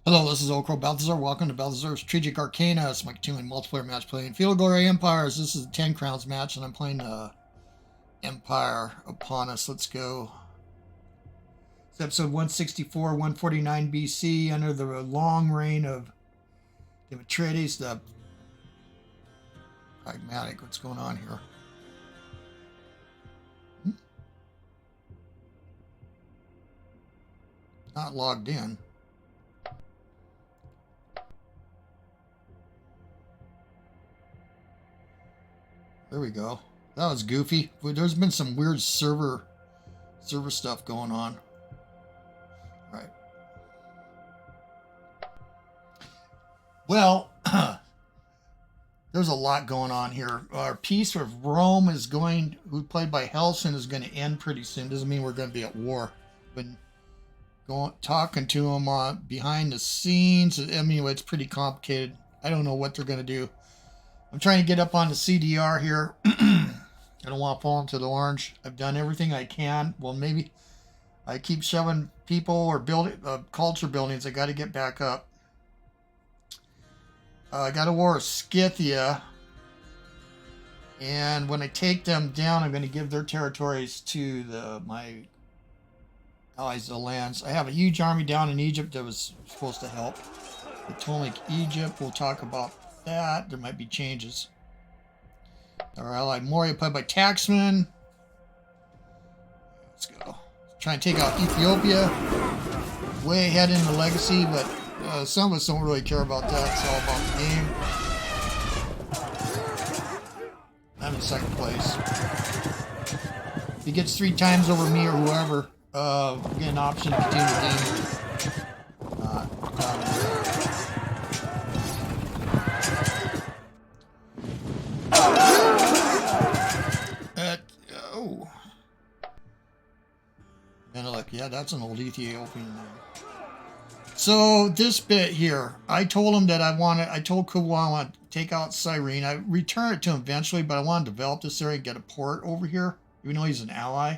Hello, this is OldCrowBalthazor. Welcome to Balthazar's Strategic Arcana. It's my continuing multiplayer match playing Field Glory Empires. This is a 10 Crowns match, and I'm playing the Empire of Pontus. Let's go. It's episode 164, 149 BC, under the long reign of Demetrius the Pragmatic. What's going on here? Not logged in. There we go. That was goofy. There's been some weird server stuff going on. All right. Well, there's a lot going on here. Our peace with Rome is going, who played by Hellsen, is going to end pretty soon. Doesn't mean we're going to be at war. Been talking to him behind the scenes. I mean, it's pretty complicated. I don't know what they're going to do. I'm trying to get up on the CDR here. I don't want to fall into the orange. I've done everything I can. Well, maybe I keep shoving people or building culture buildings. I got to get back up. I got a war with Scythia. And when I take them down, I'm going to give their territories to my allies of the lands. I have a huge army down in Egypt that was supposed to help. The Ptolemaic Egypt, we'll talk about that. There might be changes. Our ally Moria played by Taxman. Let's go. Try and take out Ethiopia. Way ahead in the legacy, but some of us don't really care about that. It's all about the game. I'm in second place. If he gets 3 times over me or whoever, we get an option to continue the game. Yeah, that's an old Ethiopian name. So this bit here, I told him that I told Kuebelwagen I want to take out Cyrene. I return it to him eventually, but I want to develop this area and get a port over here, even though he's an ally.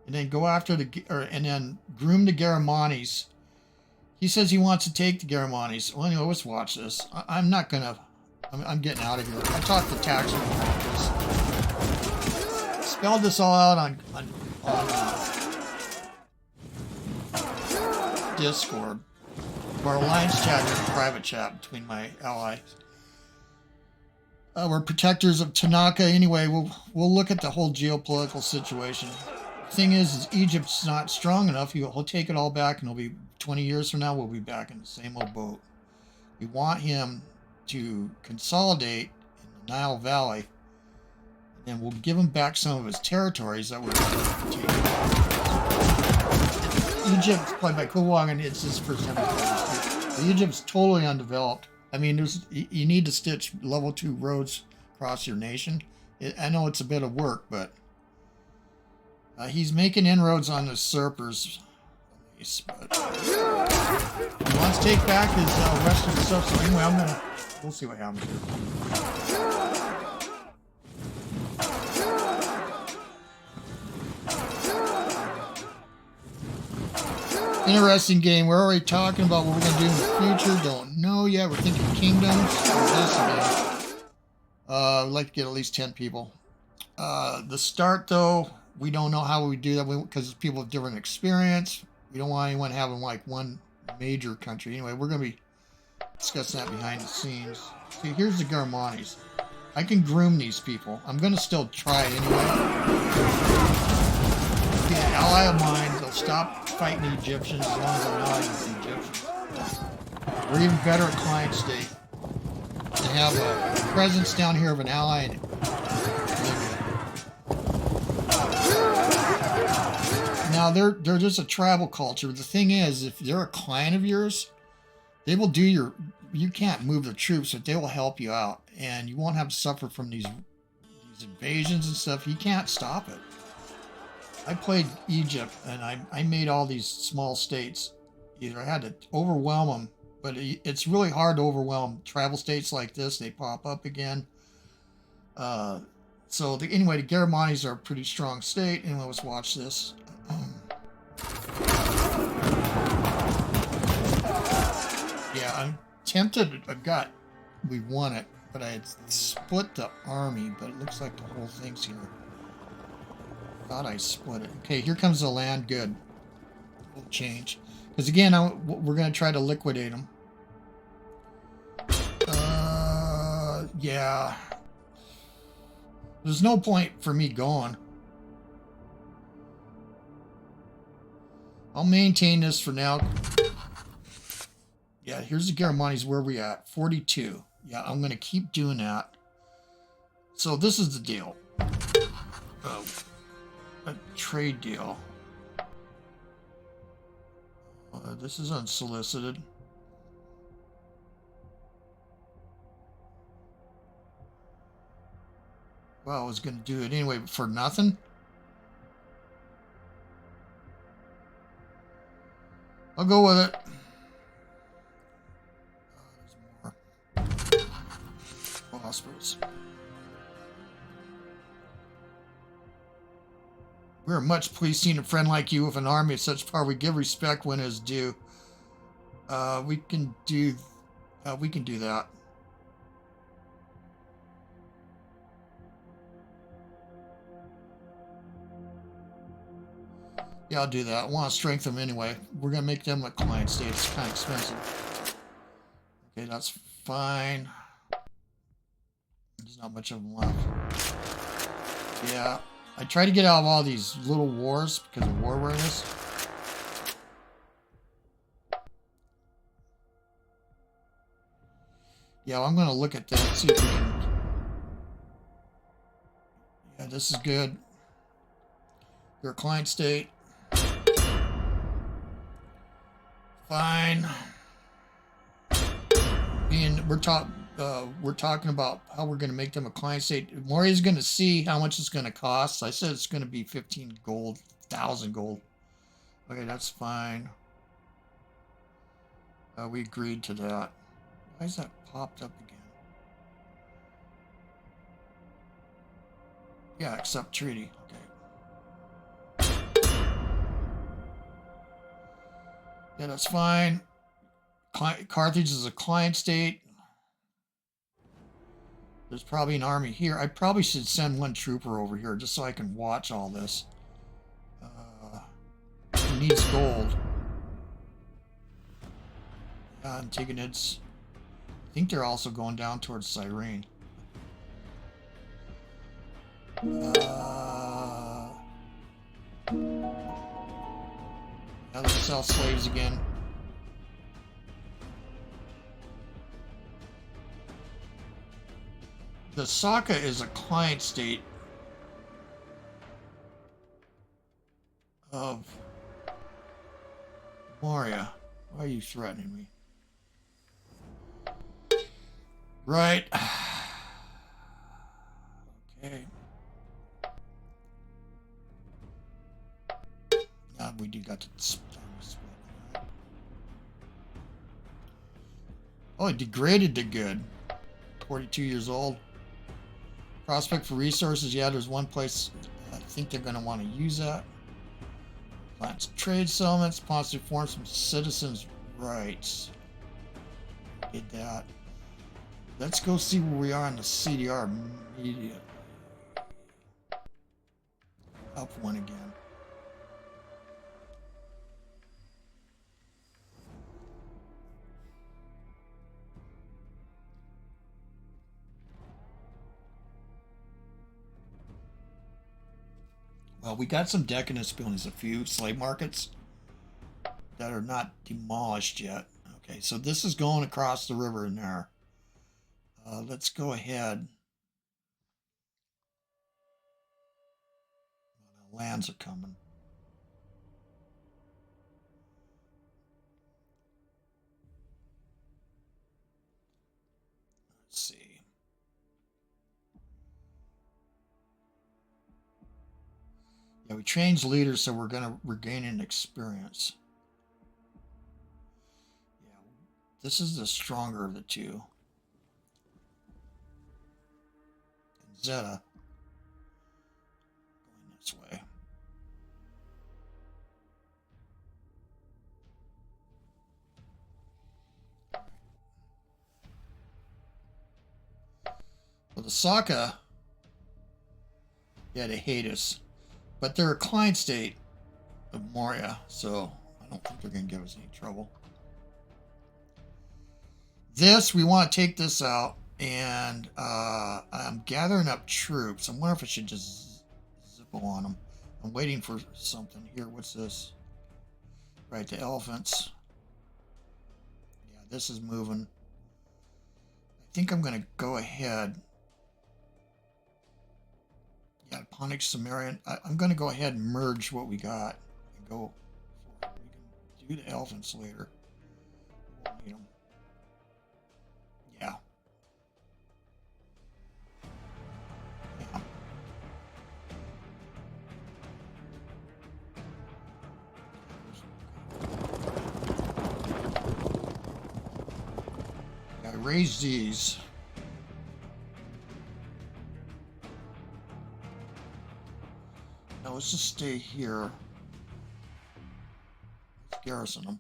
And then go after and then groom the Garamantes. He says he wants to take the Garamantes. Well, anyway, let's watch this. I'm not gonna, I'm getting out of here. I talked to Taxman about this. Spelled this all out on Discord. Our alliance chat is a private chat between my allies. We're protectors of Tanaka. Anyway, we'll look at the whole geopolitical situation. The thing is Egypt's not strong enough. He'll take it all back, and it'll be 20 years from now. We'll be back in the same old boat. We want him to consolidate in the Nile Valley, and we'll give him back some of his territories that we're taking. Egypt, played by Kuebelwagen, it's his first time playing. Egypt's totally undeveloped. I mean, you need to stitch level 2 roads across your nation. I know it's a bit of work, but he's making inroads on the Surters. He wants to take back his western stuff, so anyway, we'll see what happens here. Interesting game. We're already talking about what we're going to do in the future. Don't know yet. We're thinking kingdoms. This again. I'd like to get at least 10 people. The start, though, we don't know how we do that because people have different experience. We don't want anyone having like one major country. Anyway, we're going to be discussing that behind the scenes. See, here's the Garamantes. I can groom these people. I'm going to still try anyway. Be an ally of mine. They'll stop fighting the Egyptians as long as I'm not with the Egyptians. We're even better at client state. They have a presence down here of an ally. Now they're just a tribal culture. The thing is, if they're a client of yours, they will do you can't move the troops, but they will help you out, and you won't have to suffer from these invasions and stuff. You can't stop it. I played Egypt, and I made all these small states. Either I had to overwhelm them, but it's really hard to overwhelm tribal states like this. They pop up again. Anyway, the Garamantes are a pretty strong state. Anyway, let's watch this. tempted. We won it, but I had split the army, but it looks like the whole thing's here. Thought I split it. Okay, here comes the land. Good. We'll change. Because again, we're going to try to liquidate them. Yeah. There's no point for me going. I'll maintain this for now. Yeah, here's the Garamani's. Where we at? 42. Yeah, I'm going to keep doing that. So this is the deal. A trade deal. This is unsolicited. Well, I was going to do it anyway for nothing. I'll go with it. There's more phosphorus. We are much pleased seeing a friend like you with an army of such power. We give respect when it is due. We can do that. Yeah, I'll do that. I want to strengthen them anyway. We're going to make them a client state. It's kind of expensive. Okay, that's fine. There's not much of them left. Yeah. I try to get out of all these little wars because of war awareness. Yeah, I'm going to look at that and see if we can... Yeah, this is good. Your client state. Fine. And we're talking about how we're going to make them a client state. Maury's going to see how much it's going to cost. I said it's going to be 15 gold, 1,000 gold. Okay, that's fine. We agreed to that. Why is that popped up again? Yeah, accept treaty. Okay. Yeah, that's fine. Carthage is a client state. There's probably an army here. I probably should send one trooper over here just so I can watch all this. He needs gold. Antagonids. I think they're also going down towards Cyrene. Now they sell slaves again. The Saka is a client state of Moria. Why are you threatening me? Right. Okay. Now we do got to split. Oh, it degraded to good. 42 years old. Prospect for resources. Yeah, there's one place I think they're going to want to use that. Plans trade settlements. Pontus reform some citizens' rights. Did that. Let's go see where we are in the CDR media. Up one again. Well, we got some decadence buildings, a few slave markets that are not demolished yet. Okay, so this is going across the river in there. Let's go ahead. The lands are coming. Let's see. Yeah, we changed leaders, so we're regaining experience. Yeah, this is the stronger of the two. And Zeta going this way. Well, the Saka, yeah, they hate us. But they're a client state of Moria, so I don't think they're going to give us any trouble. This, we want to take this out, and I'm gathering up troops. I wonder if I should just zippo on them. I'm waiting for something here. What's this? Right, the elephants. Yeah, this is moving. I think I'm going to go ahead. Yeah, Pontic Sumerian. I'm going to go ahead and merge what we got and go for it. We can do the elephants later. We'll need them. Yeah. Yeah. I raised these. Now let's just stay here. Let's garrison them.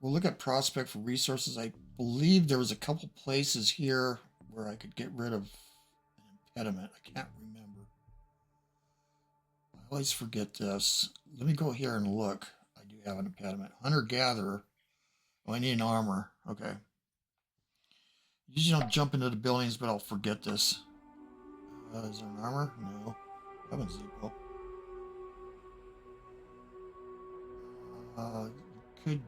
We'll look at prospect for resources. I believe there was a couple places here where I could get rid of an impediment. I can't remember. I always forget this. Let me go here and look. I do have an impediment. Hunter-gatherer. Oh, I need an armor. Okay. Usually don't jump into the buildings, but I'll forget this. Is there an armor? No. I haven't Zippo. Could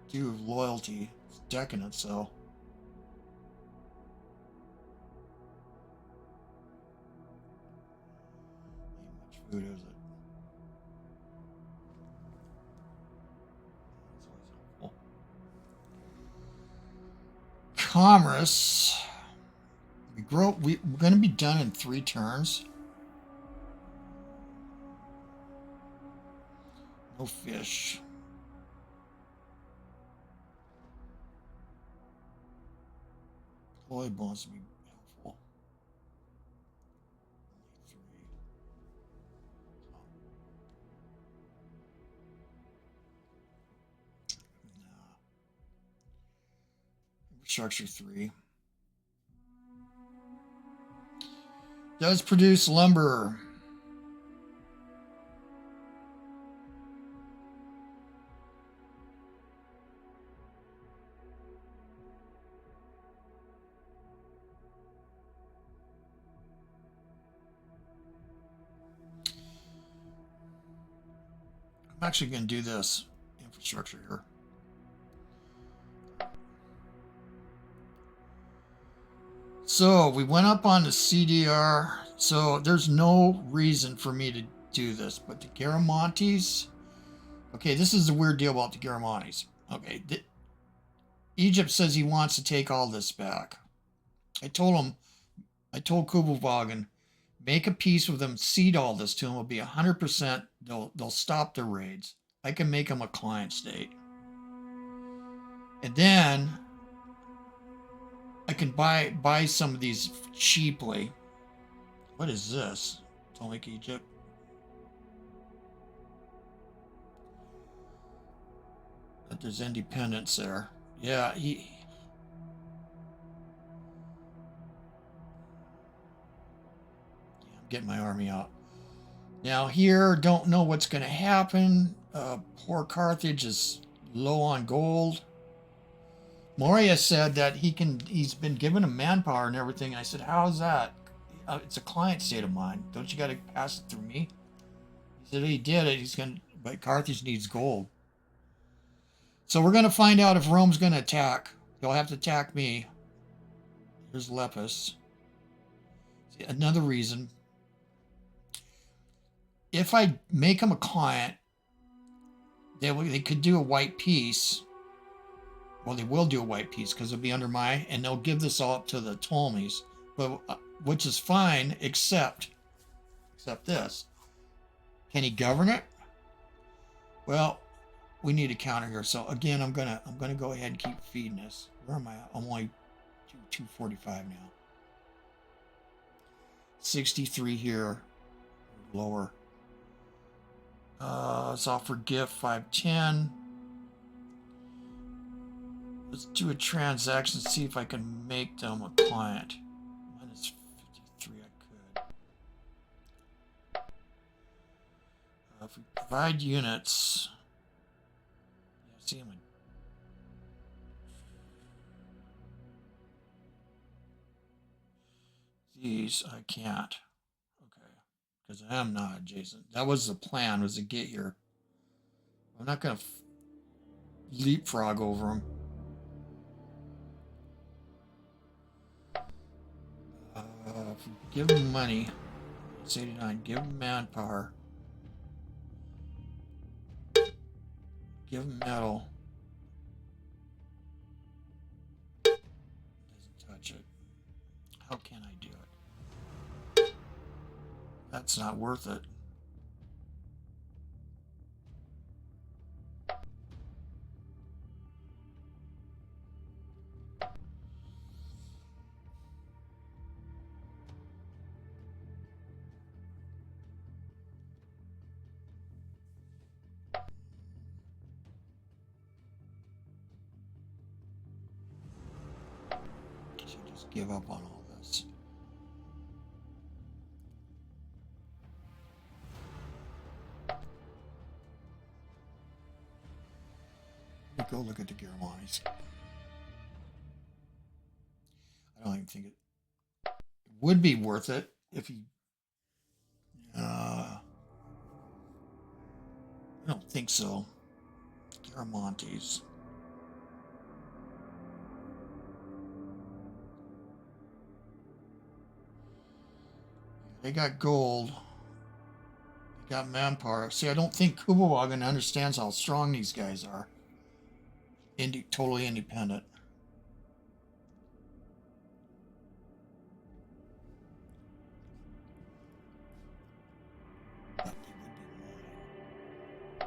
do loyalty. It's decadent, so. How much food is it? That's always helpful. Commerce. We're going to be done in 3 turns. No fish. Employee bonus would be helpful. Only 3. No. Infrastructure 3. Does produce lumber. I'm actually going to do this infrastructure here. So we went up on the CDR. So there's no reason for me to do this, but the Garamontes. Okay, this is the weird deal about the Garamontes. Okay, Egypt says he wants to take all this back. I told Kuebelwagen, make a peace with them, cede all this to them. It'll be 100%. They'll stop their raids. I can make them a client state. And then I can buy some of these cheaply. What is this? Ptolemaic Egypt. But there's independence there. Yeah, I'm getting my army out. Now here, don't know what's going to happen. Poor Carthage is low on gold. Moria said that he's been given a manpower and everything. I said, how's that? It's a client state of mine. Don't you got to pass it through me? He said he did it. But Carthage needs gold. So we're going to find out if Rome's going to attack. They'll have to attack me. Here's Lepus. See, another reason. If I make them a client, they could do a white peace. Well, they will do a white peace because it'll be under and they'll give this all up to the Ptolemies, but which is fine, except this. Can he govern it? Well, we need a counter here. So again, I'm gonna go ahead and keep feeding this. Where am I at? I'm only 245 now. 63 here, lower. Let's offer gift 510. Let's do a transaction, see if I can make them a client. Minus 53, I could. If we provide units, yeah, see, these I can't. Okay, because I am not adjacent. That was the plan, was to get here. I'm not going to leapfrog over them. If we give them money, it's 89. Give them manpower. Give them metal. Doesn't touch it. How can I do it? That's not worth it. Give up on all this. Let me go look at the Garamonis. I don't even think it would be worth it if he. I don't think so. Garamontes. They got gold. They got manpower. See, I don't think Kuebelwagen understands how strong these guys are. Totally independent. But they would be more.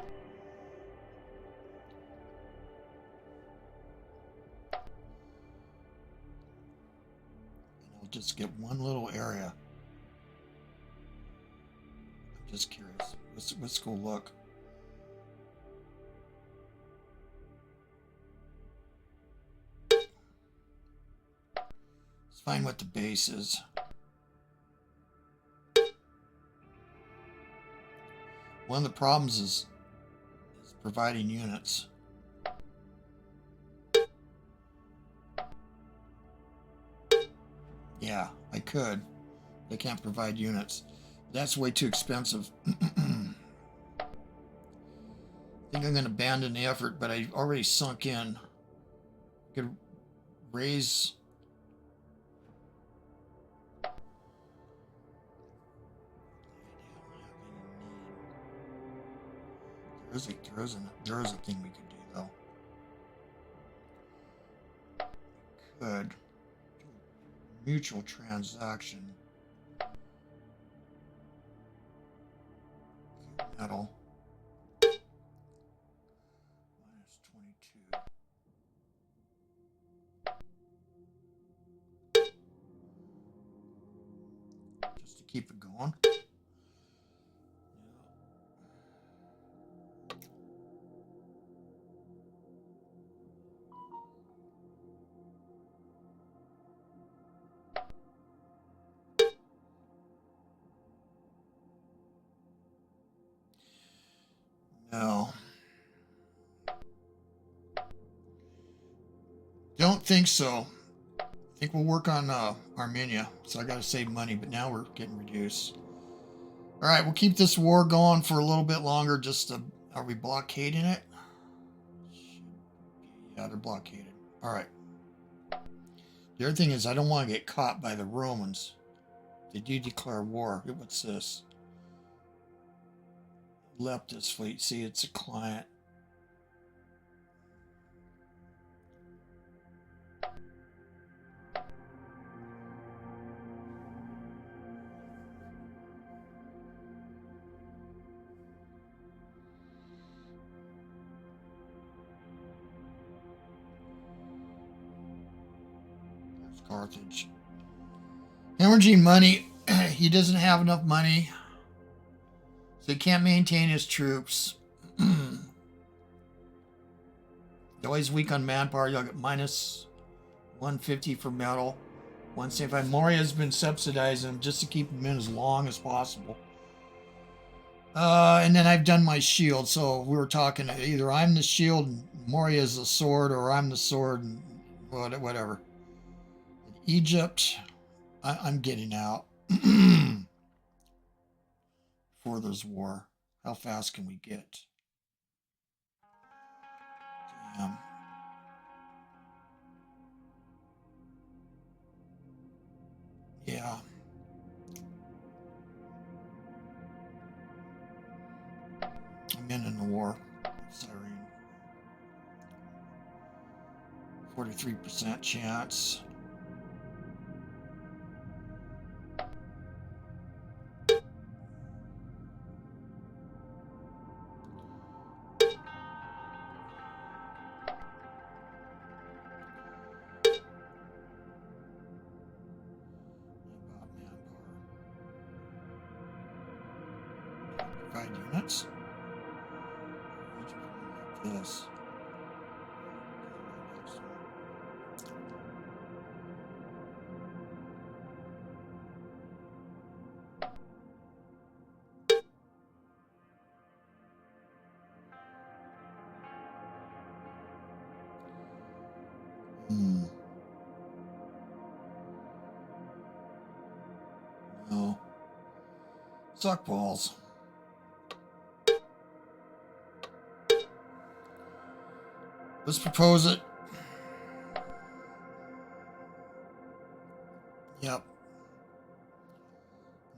And I'll just get one little area. Just curious. Let's go look. Let's find what the base is. One of the problems is providing units. Yeah, I could. They can't provide units. That's way too expensive. I think I'm going to abandon the effort, but I already sunk in. I could raise. There is a thing we could do, though. We could do a mutual transaction. Metal. Minus 22. Just to keep it going. No. Don't think so. I think we'll work on Armenia. So I got to save money, but now we're getting reduced. All right, we'll keep this war going for a little bit longer. Just to, are we blockading it? Yeah, they're blockaded. All right. The other thing is I don't want to get caught by the Romans. They do declare war. What's this? Leptis fleet. See, it's a client. There's Carthage. Hemorrhaging money. He doesn't have enough money. So he can't maintain his troops. You're always weak on manpower. You'll get minus 150 for metal. 175. Moria's been subsidizing them just to keep them in as long as possible. And then I've done my shield. So we were talking, either I'm the shield and Moria's the sword, or I'm the sword and whatever. In Egypt, I'm getting out. Before there's war. How fast can we get? Damn. Yeah. I'm in the war. Cyrene. 43% chance. Units. Like this. No. Suck balls. Let's propose it. Yep.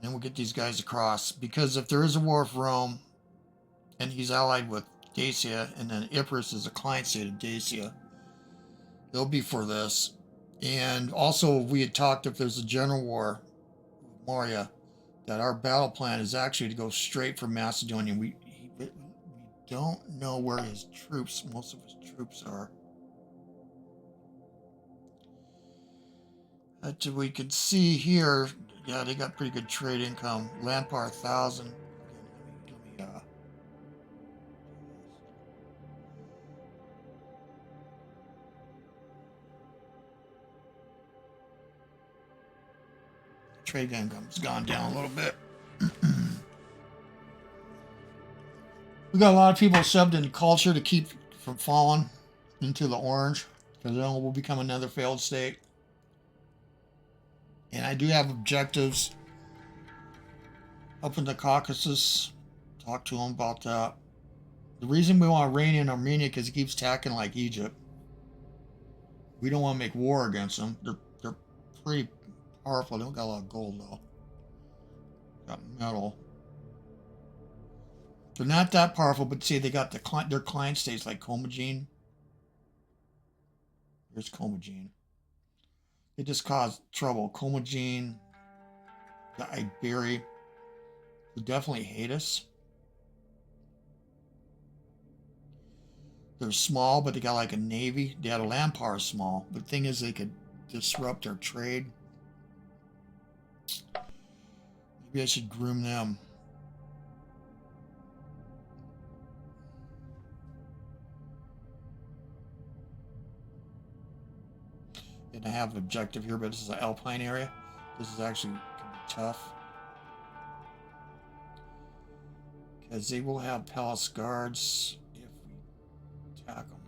And we'll get these guys across. Because if there is a war with Rome, and he's allied with Dacia, and then Epirus is a client state of Dacia, they'll be for this. And also, we had talked, if there's a general war with Moria, that our battle plan is actually to go straight for Macedonia. We don't know where his troops, most of his troops are. We can see here, yeah, they got pretty good trade income. Land power 1,000. Trade income's gone down a little bit. We got a lot of people shoved in culture to keep from falling into the orange, because then we'll become another failed state. And I do have objectives up in the Caucasus. Talk to them about that. The reason we want to rein in Armenia because it keeps attacking like Egypt. We don't want to make war against them. They're pretty powerful. They don't got a lot of gold though. Got metal. They're not that powerful, but see, they got their client states like Commagene. Here's Commagene. They just cause trouble. Commagene, the Iberi, who definitely hate us. They're small, but they got like a navy. They had a land power small. But the thing is, they could disrupt our trade. Maybe I should groom them. And I have an objective here, but this is an alpine area. This is actually going to be tough. Because they will have palace guards if we attack them.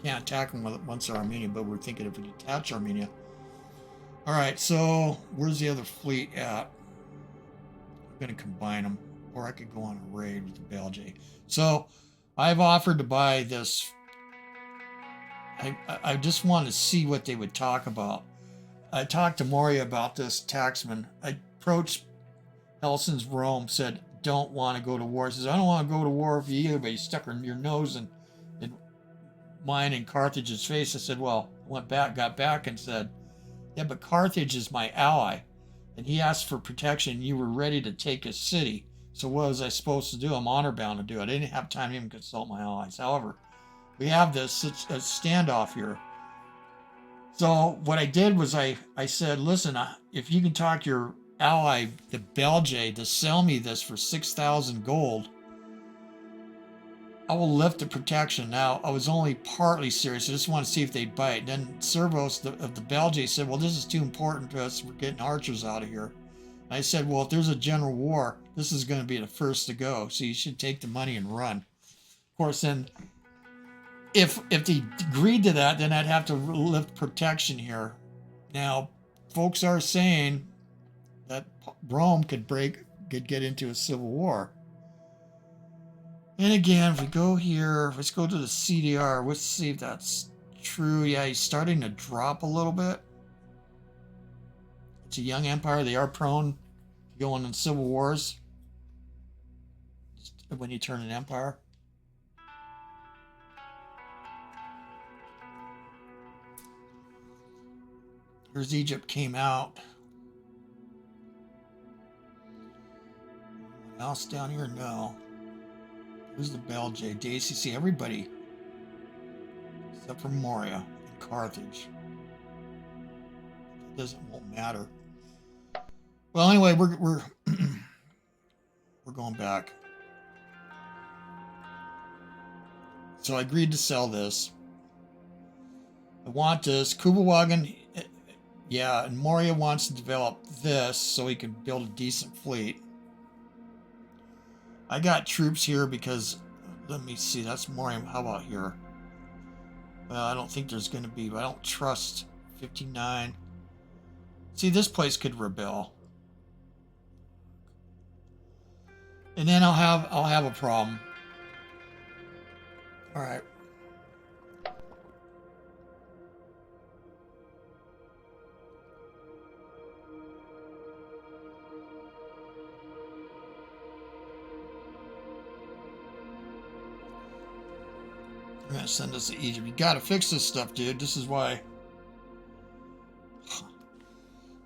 Can't attack them once they're Armenia, but we're thinking if we detach Armenia. Alright, so where's the other fleet at? I'm going to combine them. Or I could go on a raid with the Belgae. So I've offered to buy this. I just wanted to see what they would talk about. I talked to Moria about this taxman. I approached Hellsen's Rome, said, don't want to go to war. He says, I don't want to go to war with you either, but he stuck your nose in mine and Carthage's face. I said, well, got back and said, yeah, but Carthage is my ally. And he asked for protection. You were ready to take his city. So what was I supposed to do? I'm honor bound to do it. I didn't have time to even consult my allies. However, we have this standoff here. So what I did was I said, listen, if you can talk your ally, the Belgae, to sell me this for 6,000 gold, I will lift the protection. Now, I was only partly serious. I just want to see if they'd bite. Then Cervos of the Belgae said, well, this is too important to us. We're getting archers out of here. And I said, well, if there's a general war, this is going to be the first to go. So you should take the money and run. Of course, then if they agreed to that, then I'd have to lift protection here. Now, folks are saying that Rome could get into a civil war. And again, if we go here, let's go to the CDR. Let's see if that's true. Yeah, he's starting to drop a little bit. It's a young empire. They are prone to going in civil wars when you turn an empire. Here's Egypt came out. Anyone else down here? No. Who's the Belgae? Dacia, see everybody except for Moria and Carthage. It won't matter. Well, anyway, we're we're going back. So I agreed to sell this. I want this Kuebelwagen. Yeah, and Moria wants to develop this so he can build a decent fleet. I got troops here because, let me see, that's Moria. How about here? Well, I don't think there's going to be, but I don't trust 59. See, this place could rebel. And then I'll have a problem. All right. I'm gonna send us to Egypt. You gotta fix this stuff, dude. This is why.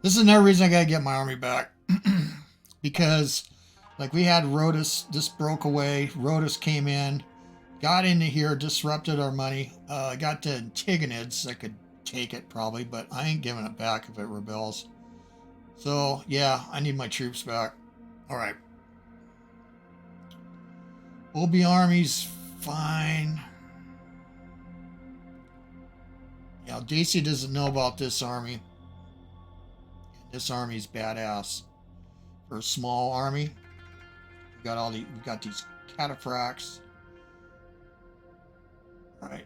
This is another reason I gotta get my army back. Because, like, we had Rhodes. This broke away. Rhodes came in, got into here, disrupted our money. I got to Antigonids. I could take it probably, but I ain't giving it back if it rebels. So, yeah, I need my troops back. All right. Obi army's fine. Yeah, Dacia doesn't know about this army. This army's badass. For a small army, we got these cataphracts. All right.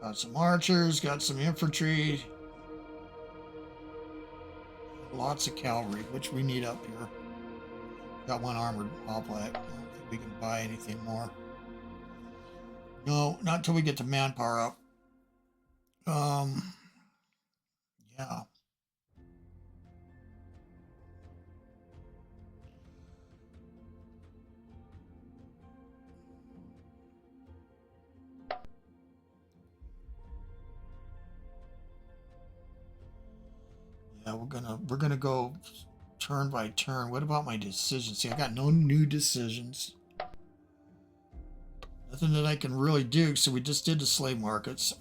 Got some archers, got some infantry. Lots of cavalry, which we need up here. Got one armored hoplite. I don't think we can buy anything more. No, not until we get the manpower up. Yeah. Yeah, we're gonna go turn by turn. What about my decisions? See, I got no new decisions. Nothing that I can really do, so we just did the slave markets.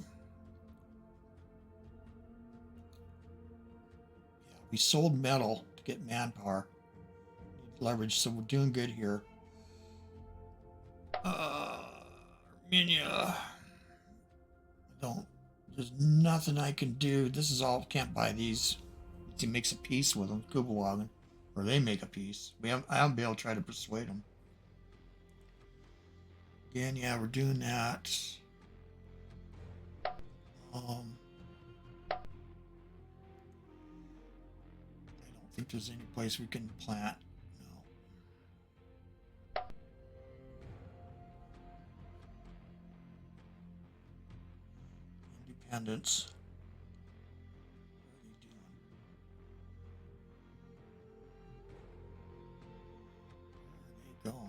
Yeah, we sold metal to get manpower. Leverage, so we're doing good here. Armenia. There's nothing I can do. This is all, can't buy these. He makes a peace with them, Kuebelwagen. Or they make a peace. I haven't been able to try to persuade them. Again, yeah, we're doing that. I don't think there's any place we can plant. No. Independence. What are they doing? Where are they going?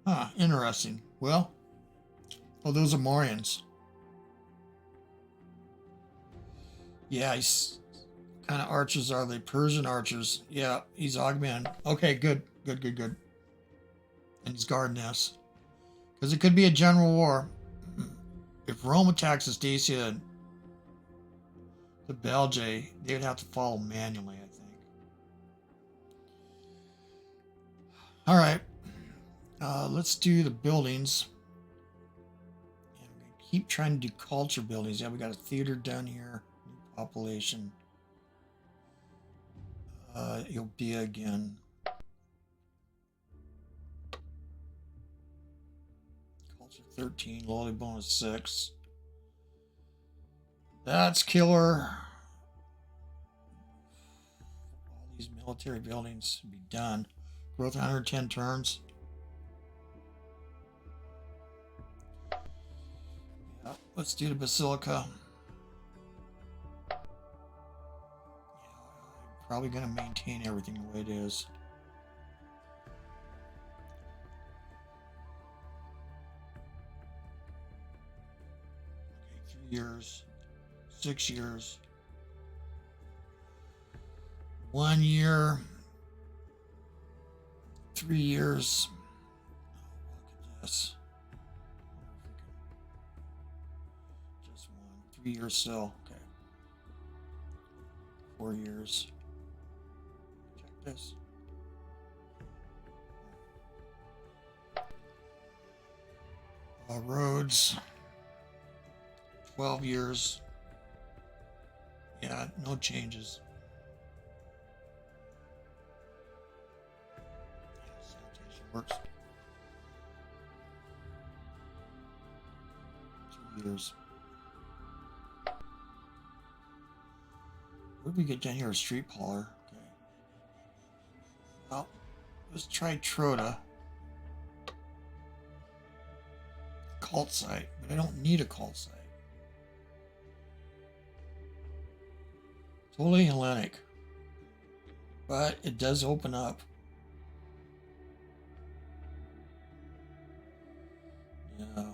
Huh, interesting. Well, oh, those are Morians. Yeah, he's kind of archers are they? Persian archers. Yeah, he's augmented. Okay, good. And he's guarding us. Because it could be a general war. If Rome attacks this Dacia and the Belgae, they would have to follow manually, I think. All right. Let's do the buildings. And we're going to keep trying to do culture buildings. Yeah, we got a theater done here. New population. You'll be again. Culture 13, loyalty bonus 6. That's killer. All these military buildings be done. Growth 110 turns. Yeah, let's do the Basilica. Probably going to maintain everything the way it is. Okay, 3 years, 6 years, 1 year, 3 years. Oh, look at this. Just 1, 3 years still. Okay. 4 years. This. Roads, 12 years. Yeah, no changes. Yeah, sanitation works. 2 years. What did we get down here? A street parlor. Well, let's try Troda. Cult site, but I don't need a cult site. Totally Hellenic. But it does open up. Yeah.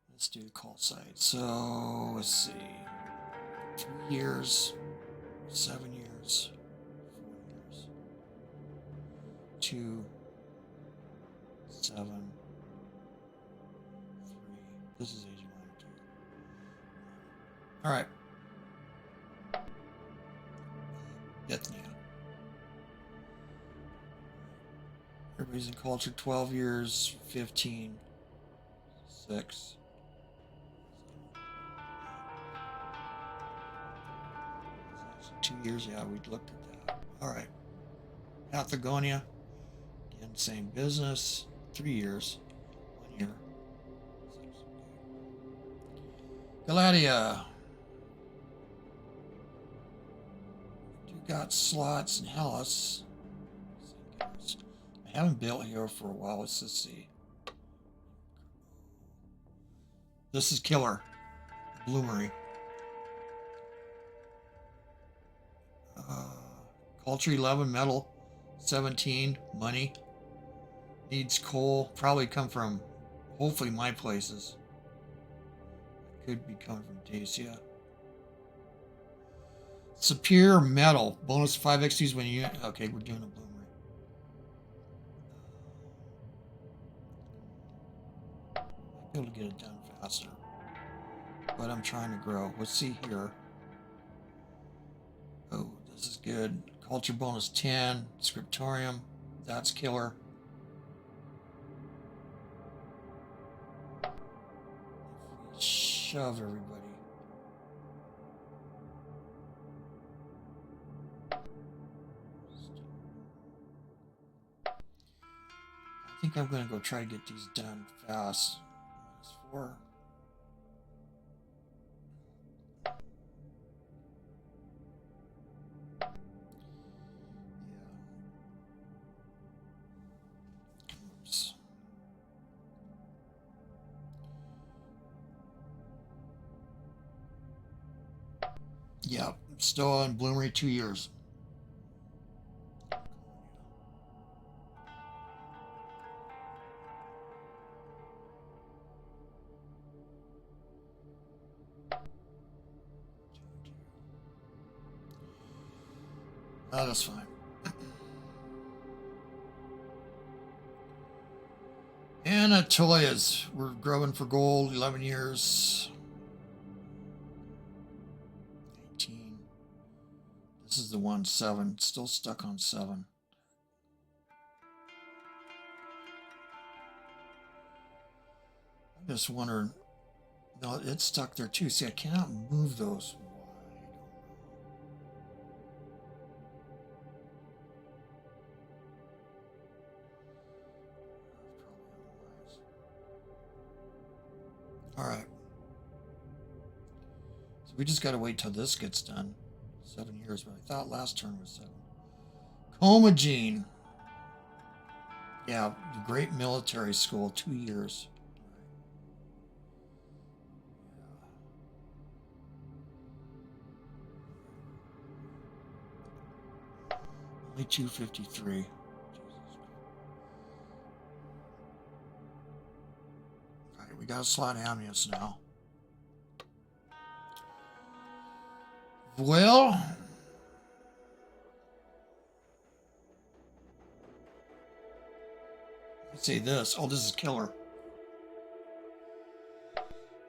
Let's do the call site. So let's see. 3 years, 7 years, 4 years, 2, 7, 3. This is Asia Minor 2. All right. Athenae. Everybody's in culture 12 years, 15, 6. 2 years, yeah, we looked at that. All right. Patagonia, again, same business. 3 years, 1 year. 6. Galatia. Do got slots in Hellas. I haven't built here for a while. Let's just see. This is killer. Bloomery. Culture 11, metal 17, money. Needs coal. Probably come from, hopefully, my places. Could be coming from Dacia. Superior metal. Bonus 5 XPs when you... Okay, we're doing a bloomery. I'll be able to get it done faster. But I'm trying to grow. Let's see here. Oh, this is good. Culture bonus 10. Scriptorium. That's killer. If we shove everybody. I think I'm going to go try to get these done fast. -4. Yeah, still on bloomery 2 years. Oh, that's fine. Anatolia's. We're growing for gold. 11 years. 18. This is the one. 7. Still stuck on 7. I'm just wondering. No, it's stuck there too. See, I cannot move those. All right. So we just got to wait till this gets done. 7 years, but I thought last turn was 7. Comagene. Yeah, the Great Military School, 2 years. Only 253. Jesus. All right, we got a slot ammunition now. Well, let's say this. Oh, this is killer.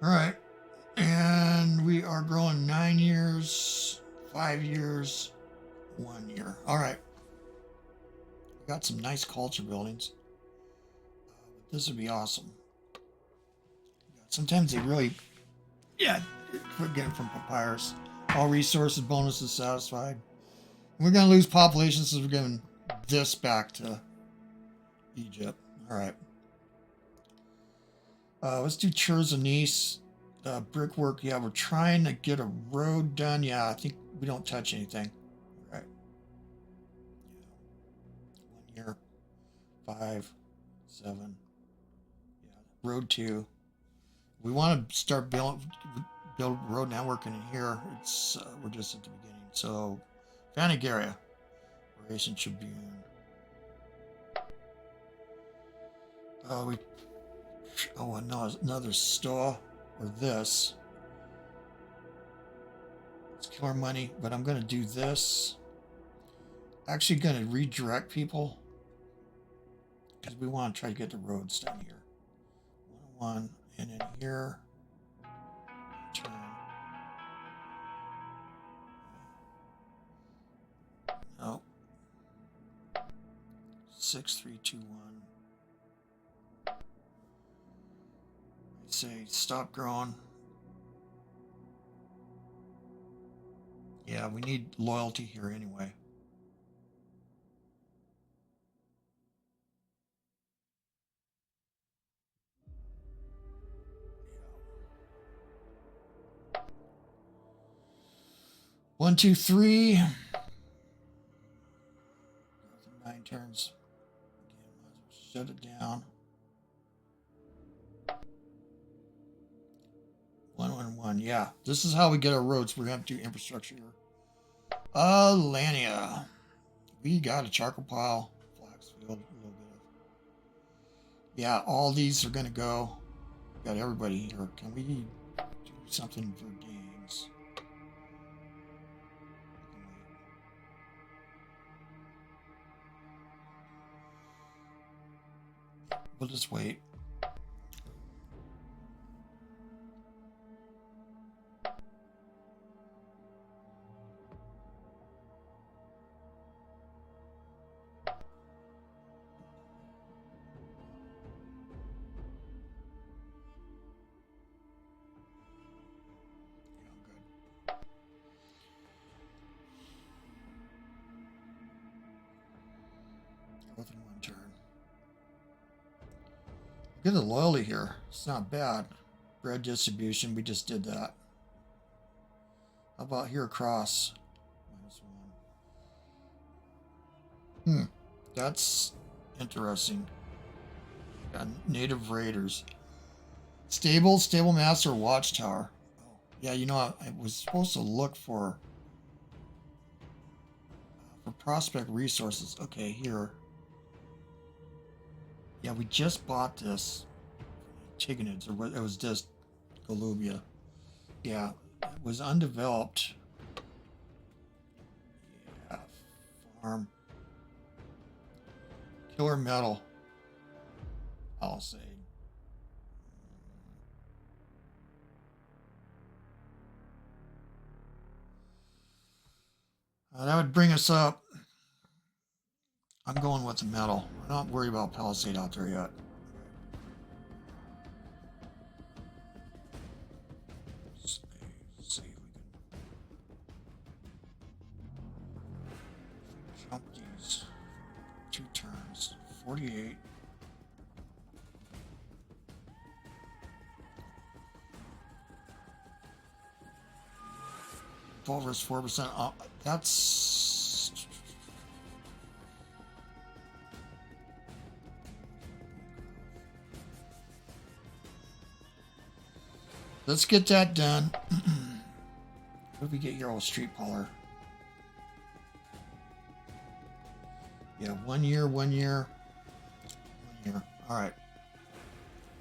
All right. And we are growing 9 years, 5 years, 1 year. All right. We got some nice culture buildings. This would be awesome. Sometimes they really, yeah, getting from Papyrus. All resources, bonuses satisfied. We're going to lose population since we're giving this back to Egypt. All right. Let's do Chersonese. Brickwork. Yeah, we're trying to get a road done. Yeah, I think we don't touch anything. All right. Yeah. 1 year. 5, 7. Yeah. Road 2. We want to start build road networking in here. It's we're just at the beginning. So, Vanigaria, Racing Tribune. Another store or this. Let's kill our money, but I'm going to do this. Actually, going to redirect people because we want to try to get the roads done here. 101. And in here, turn. No. 6, 3, 2, 1. I say stop growing. Yeah, we need loyalty here anyway. One, 2, 3. 9 turns. Again, might as well shut it down. 1, 1, 1. Yeah, this is how we get our roads. We're going to have to do infrastructure here. Lania. We got a charcoal pile. Flax field. A little bit of. Yeah, all these are going to go. Got everybody here. Can we do something for gangs? We'll just wait. Within 1 turn. Look at the loyalty here. It's not bad. Bread distribution, we just did that. How about here across? -1. That's interesting. Got native raiders. Stable master, watchtower. Oh, yeah, you know, I was supposed to look for prospect resources. Okay, here. Yeah, we just bought this. Tigonids, or it was just Golubia. Yeah, it was undeveloped. Yeah, Arm. Killer metal. I'll say. That would bring us up. I'm going with the metal. I'm not worried about Palisade out there yet. See if we can jump these 2 turns. 48. Over 4%. That's let's get that done. What did we get here? Oh, Street Polar. Yeah, 1 year, 1 year, 1 year. All right.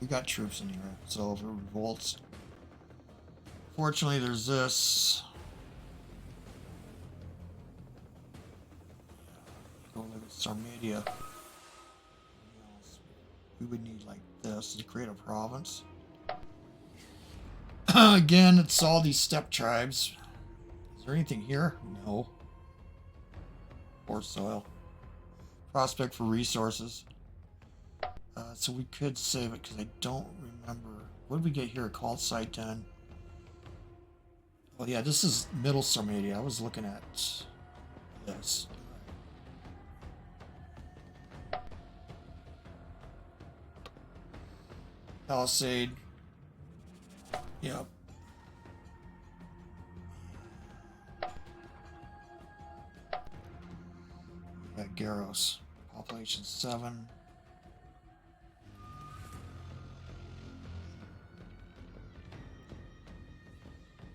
We got troops in here. So if it revolts. Fortunately, there's this. Go look at Sarmatia. We would need like this to create a province. Again, it's all these steppe tribes. Is there anything here? No. Poor soil. Prospect for resources. So we could save it because I don't remember. What did we get here? Called site 10. Oh yeah, this is Middle Sarmatia. I was looking at this. Palisade. Yep. We got Garros. Population 7.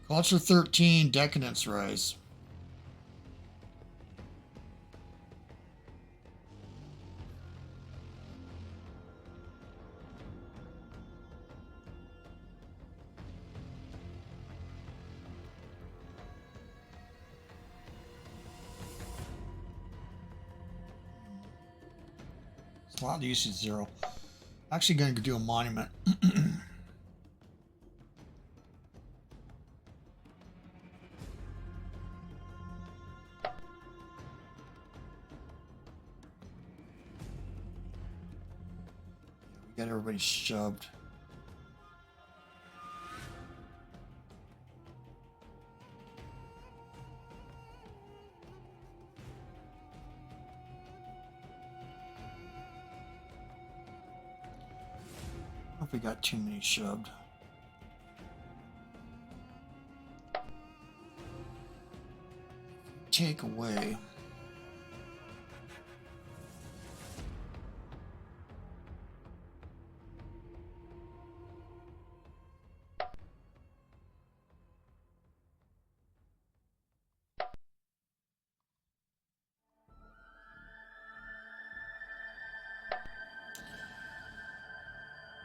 Culture 13. Decadence rise. Slot usage 0. Actually going to do a monument. We got everybody shoved. I don't know if we got too many shoved. Take away.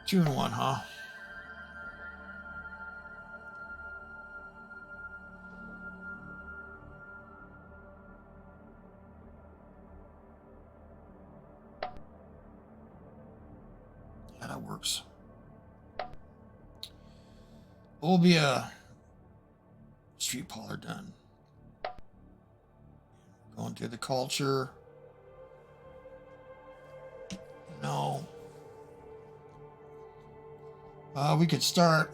Two and one, huh? Yeah, that works. We'll be a Street Polar done. Going through the culture. No. We could start.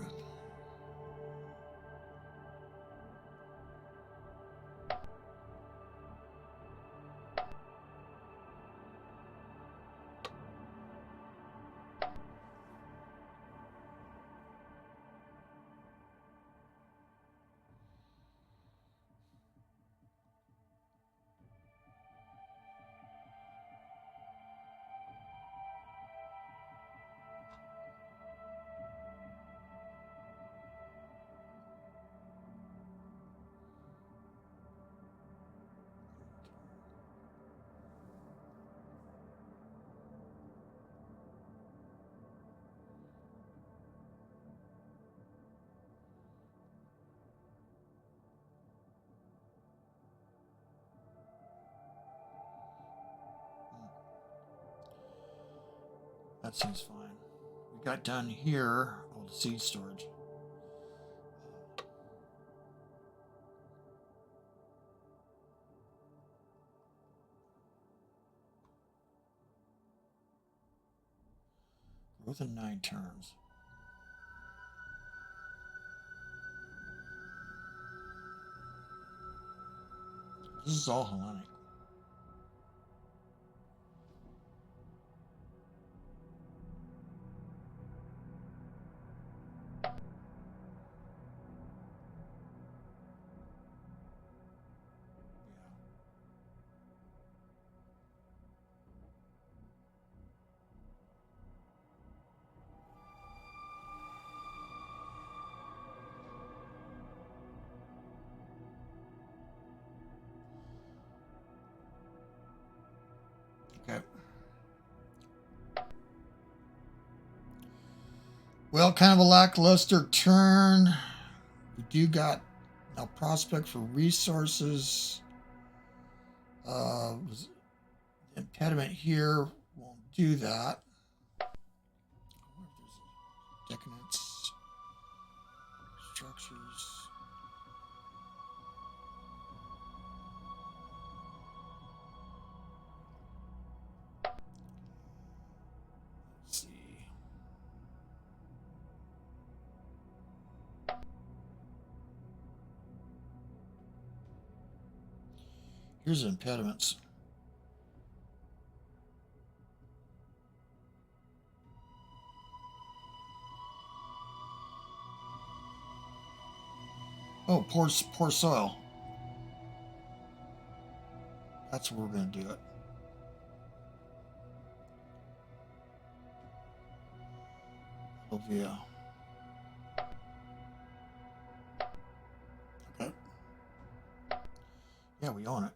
that seems fine. We got done here. Oh, the seed storage. Within 9 turns. This is all Hellenic. Okay. Well, kind of a lackluster turn. We do got a prospect for resources. Was impediment here won't do that. I wonder if there's a decadence structures. Let's see. Here's impediments. Oh, poor soil. That's where we're going to do it. Ovia. Okay. Yeah, we own it.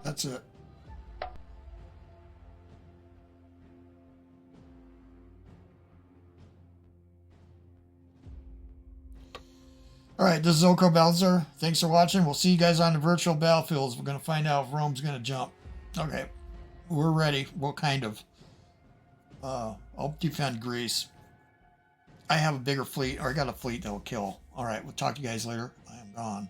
That's it. All right, this is OldCrowBalthazor. Thanks for watching. We'll see you guys on the virtual battlefields. We're going to find out if Rome's going to jump. Okay, we're ready. What kind of? I'll defend Greece. I have a bigger fleet, or I got a fleet that will kill. All right, we'll talk to you guys later. I am gone.